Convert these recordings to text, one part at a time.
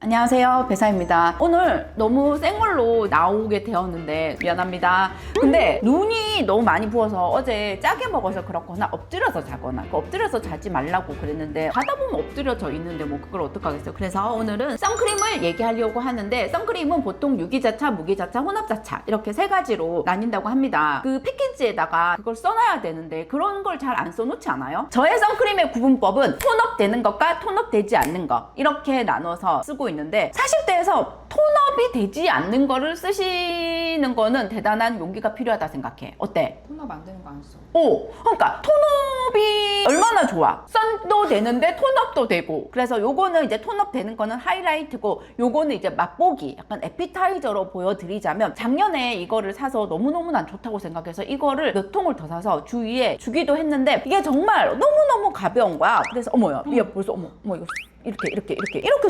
안녕하세요, 배사입니다. 오늘 너무 생얼로 나오게 되었는데 미안합니다. 근데 눈이 너무 많이 부어서 어제 짜게 먹어서 그렇거나 엎드려서 자거나 엎드려서 자지 말라고 그랬는데 자다 보면 엎드려져 있는데 뭐 그걸 어떡하겠어요. 그래서 오늘은 선크림을 얘기하려고 하는데 선크림은 보통 유기자차, 무기자차, 혼합자차 이렇게 세 가지로 나뉜다고 합니다. 그 패키지에다가 그걸 써놔야 되는데 그런 걸 잘 안 써놓지 않아요? 저의 선크림의 구분법은 톤업 되는 것과 톤업 되지 않는 것 이렇게 나눠서 쓰고 있는데 40대에서 톤업이 되지 않는 거를 쓰시는 거는 대단한 용기가 필요하다 생각해. 어때? 톤업 안 되는 거 안 써. 그러니까 톤업이 얼마나 좋아. 선도 되는데 톤업도 되고. 그래서 요거는 이제 톤업 되는 거는 하이라이트고 요거는 이제 맛보기 약간 에피타이저로 보여드리자면 작년에 이거를 사서 너무너무 난 좋다고 생각해서 이거를 몇 통을 더 사서 주위에 주기도 했는데 이게 정말 너무너무 가벼운 거야. 그래서 어머야 이게 벌써 어머 이거 이렇게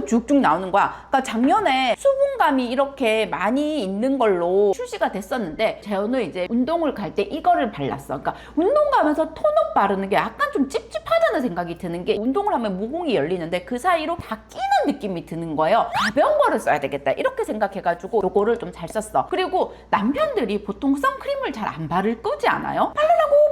쭉쭉 나오는 거야. 그러니까 작년에 수분감이 이렇게 많이 있는 걸로 출시가 됐었는데 저는 이제 운동을 갈 때 이거를 발랐어. 그러니까 운동 가면서 톤업 바르는 게 약간 좀 찝찝하다는 생각이 드는 게 운동을 하면 모공이 열리는데 그 사이로 다 끼는 느낌이 드는 거예요. 가벼운 거를 써야 되겠다 이렇게 생각해가지고 요거를 좀 잘 썼어. 그리고 남편들이 보통 선크림을 잘 안 바를 거지 않아요?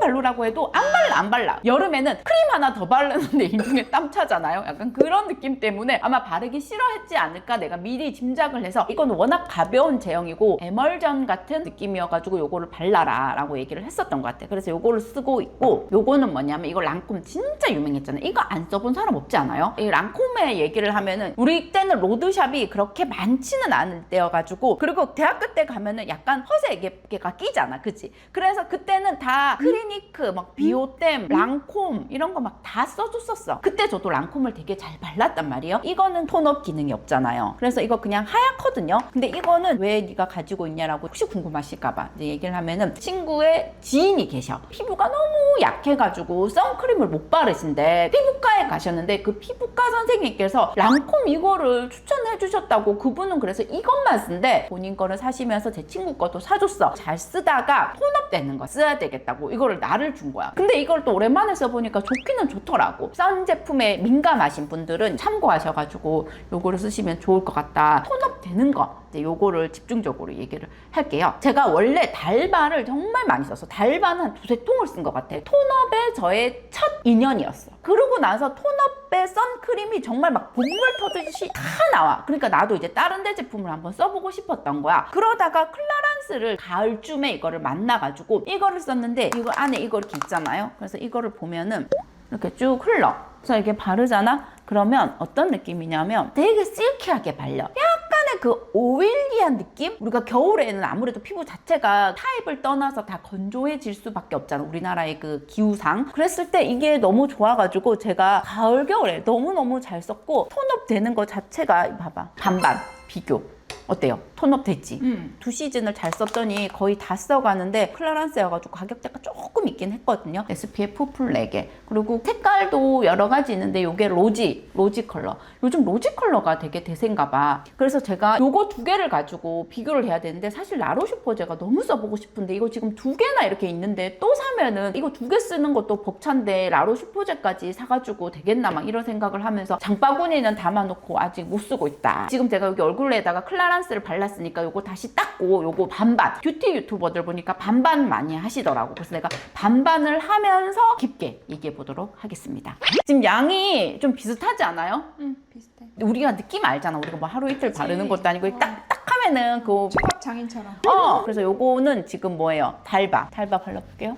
바르라고 해도 안 발라. 여름에는 크림 하나 더 바르는데 인중에 땀 차잖아요. 약간 그런 느낌 때문에 아마 바르기 싫어했지 않을까 내가 미리 짐작을 해서 이건 워낙 가벼운 제형이고 에멀전 같은 느낌이어가지고 요거를 발라라 라고 얘기를 했었던 것 같아. 그래서 요거를 쓰고 있고 요거는 뭐냐면 이거 랑콤 진짜 유명했잖아요. 이거 안 써본 사람 없지 않아요? 이 랑콤의 얘기를 하면은 우리 때는 로드샵이 그렇게 많지는 않을 때여가지고 그리고 대학교 때 가면은 약간 허세개가 끼잖아. 그치? 그래서 그때는 다 클리니크 막 비오템 랑콤 이런 거 막 다 써줬었어. 그때 저도 랑콤을 되게 잘 발랐단 말이에요. 이거는 톤업 기능이 없잖아요. 그래서 이거 그냥 하얗거든요. 근데 이거는 왜 네가 가지고 있냐라고 혹시 궁금하실까봐 이제 얘기를 하면은 친구의 지인이 계셔. 피부가 너무 약해가지고 선크림을 못 바르신데 피부과에 가셨는데 그 피부과 선생님께서 랑콤 이거를 추천해 주셨다고. 그분은 그래서 이것만 쓴대. 본인 거를 사시면서 제 친구 것도 사줬어. 잘 쓰다가 톤업 되는 거 써야 되겠다고 이거를 나를 준 거야. 근데 이걸 또 오랜만에 써보니까 좋기는 좋더라고. 선 제품에 민감하신 분들은 참고하셔가지고 요거를 쓰시면 좋을 것 같다. 톤업 되는 거 이제 요거를 집중적으로 얘기를 할게요. 제가 원래 달바를 정말 많이 썼어. 달바는 한 두세 통을 쓴 것 같아. 톤업에 저의 첫 인연이었어. 그러고 나서 톤업에 선크림이 정말 막 복물 터듯이 다 나와. 그러니까 나도 이제 다른 데 제품을 한번 써보고 싶었던 거야. 그러다가 클라란스를 가을쯤에 이거를 만나가지고 이거를 썼는데 이거 안에 이거 이렇게 있잖아요. 그래서 이거를 보면은 이렇게 쭉 흘러. 그래서 이게 바르잖아? 그러면 어떤 느낌이냐면 되게 실키하게 발려. 약간의 그 오일리한 느낌? 우리가 겨울에는 아무래도 피부 자체가 타입을 떠나서 다 건조해질 수밖에 없잖아. 우리나라의 그 기후상. 그랬을 때 이게 너무 좋아가지고 제가 가을, 겨울에 너무너무 잘 썼고 톤업 되는 거 자체가 봐봐. 반반 비교. 어때요? 톤업 됐지? 두 시즌을 잘 썼더니 거의 다 써가는데 클라란스여가지고 가격대가 조금 있긴 했거든요. SPF 풀 4개. 그리고 색깔도 여러 가지 있는데 이게 로지 컬러. 요즘 로지 컬러가 되게 대세인가 봐. 그래서 제가 요거 두 개를 가지고 비교를 해야 되는데 사실 라로슈포제가 너무 써보고 싶은데 이거 지금 두 개나 이렇게 있는데 또 사면은 이거 두 개 쓰는 것도 벅찬데 라로슈포제까지 사가지고 되겠나 막 이런 생각을 하면서 장바구니는 담아놓고 아직 못 쓰고 있다. 지금 제가 여기 얼굴에다가 클라란스를 발랐으니까 요거 다시 닦고 요거 반반. 뷰티 유튜버들 보니까 반반 많이 하시더라고. 그래서 내가 반반을 하면서 깊게 얘기해 보도록 하겠습니다. 지금 양이 좀 비슷하지 않아요? 비슷해. 우리가 느낌 알잖아. 우리가 뭐 하루 이틀 바르는 것도 아니고 딱 하면은 그 초밥 장인처럼. 그래서 요거는 지금 뭐예요? 달바 발라볼게요.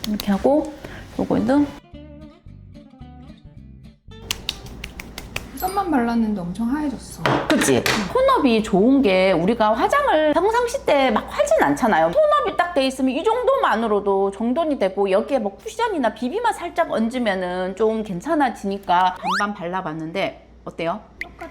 이렇게 하고 요거는 썸만 발랐는데 엄청 하얘졌어. 그치? 톤업이 좋은 게 우리가 화장을 평상시 때 막 하진 않잖아요. 톤업이 딱 돼 있으면 이 정도만으로도 정돈이 되고 여기에 뭐 쿠션이나 비비만 살짝 얹으면은 좀 괜찮아지니까 반반 발라봤는데 어때요? 똑같아.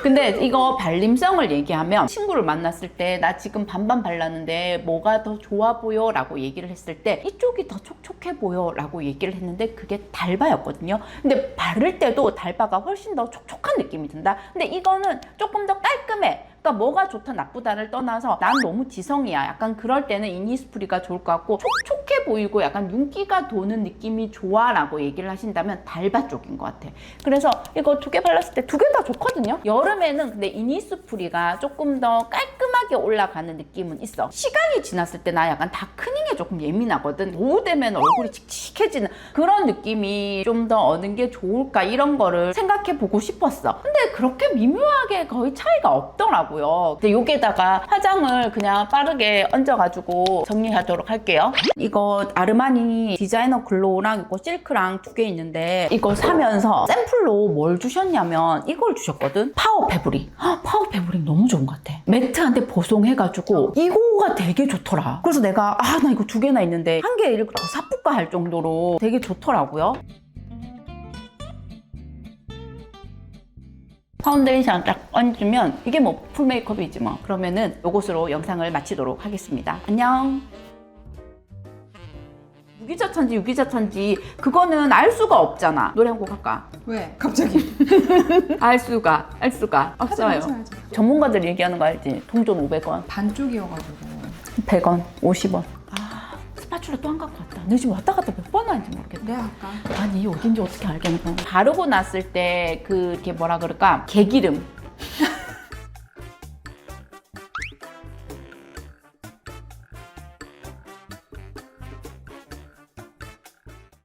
근데 이거 발림성을 얘기하면 친구를 만났을 때 나 지금 반반 발랐는데 뭐가 더 좋아 보여? 라고 얘기를 했을 때 이쪽이 더 촉촉해 보여 라고 얘기를 했는데 그게 달바였거든요. 근데 바를 때도 달바가 훨씬 더 촉촉한 느낌이 든다. 근데 이거는 조금 더 깔끔해. 그러니까 뭐가 좋다 나쁘다를 떠나서 난 너무 지성이야. 약간 그럴 때는 이니스프리가 좋을 것 같고 촉촉해 보이고 약간 윤기가 도는 느낌이 좋아라고 얘기를 하신다면 달바 쪽인 것 같아. 그래서 이거 두 개 발랐을 때 두 개 다 좋거든요. 여름에는 근데 이니스프리가 조금 더 깔끔하게 올라가는 느낌은 있어. 시간이 지났을 때 나 약간 다크닝에 조금 예민하거든. 오후 되면 얼굴이 칙칙해지는 그런 느낌이 좀 더 어느 게 좋을까 이런 거를 생각해 보고 싶었어. 근데 그렇게 미묘하게 거의 차이가 없더라고요. 근데 여기에다가 화장을 그냥 빠르게 얹어가지고 정리하도록 할게요. 이거 아르마니 디자이너 글로우랑 이거 실크랑 두 개 있는데 이거 사면서 샘플로 뭘 주셨냐면 이걸 주셨거든. 파워 패브릭. 파워 패브릭 너무 좋은 것 같아. 매트한테 보송해가지고 이거가 되게 좋더라. 그래서 내가 나 이거 두 개나 있는데 한 개 이렇게 더 사볼까 할 정도로 되게 좋더라고요. 파운데이션 딱 얹으면 이게 뭐 풀 메이크업이지 뭐. 그러면은 이것으로 영상을 마치도록 하겠습니다. 안녕. 유기자천지 유기자천지 그거는 알 수가 없잖아. 노래 한 곡 할까? 왜? 갑자기? 알 수가 없어요. 하자. 전문가들 얘기하는 거 알지? 동전 500원, 반쪽이어가지고 100원, 50원. 스파츌라 또 안 갖고 왔다. 너 지금 왔다 갔다 몇 번 하는지 모르겠다. 내가 아까 아니 어딘지 어떻게 알겠나. 바르고 났을 때 그 이렇게 뭐라 그럴까? 개기름